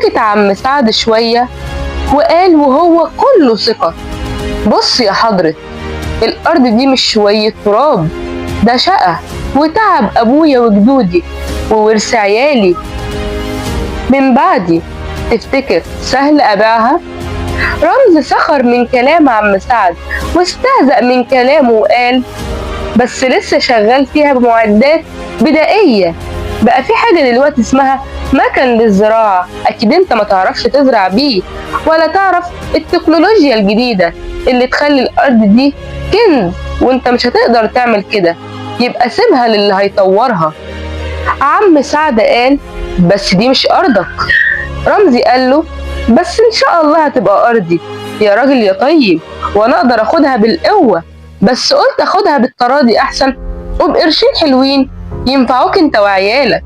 سكت عم سعد شوية وقال وهو كله ثقة: بص يا حضرة، الأرض دي مش شوية تراب، ده شقة وتعب أبويا وجدودي وورث عيالي من بعدي. تفتكر سهل أبيعها؟ رمزي سخر من كلام عم سعد واستهزأ من كلامه وقال: بس لسه شغال فيها بمعدات بدائية، بقى في حاجة دلوقتي اسمها مكن للزراعة، أكيد أنت ما تعرفش تزرع بيه ولا تعرف التكنولوجيا الجديدة اللي تخلي الأرض دي كنز، وأنت مش هتقدر تعمل كده، يبقى سيبها للي هيطورها. عم سعد قال: بس دي مش أرضك. رمزي قال له: بس إن شاء الله هتبقى أرضي يا راجل يا طيب، وأنا أقدر أخدها بالقوة، بس قلت أخدها بالتراضي أحسن وبقرشين حلوين ينفعوك أنت وعيالك.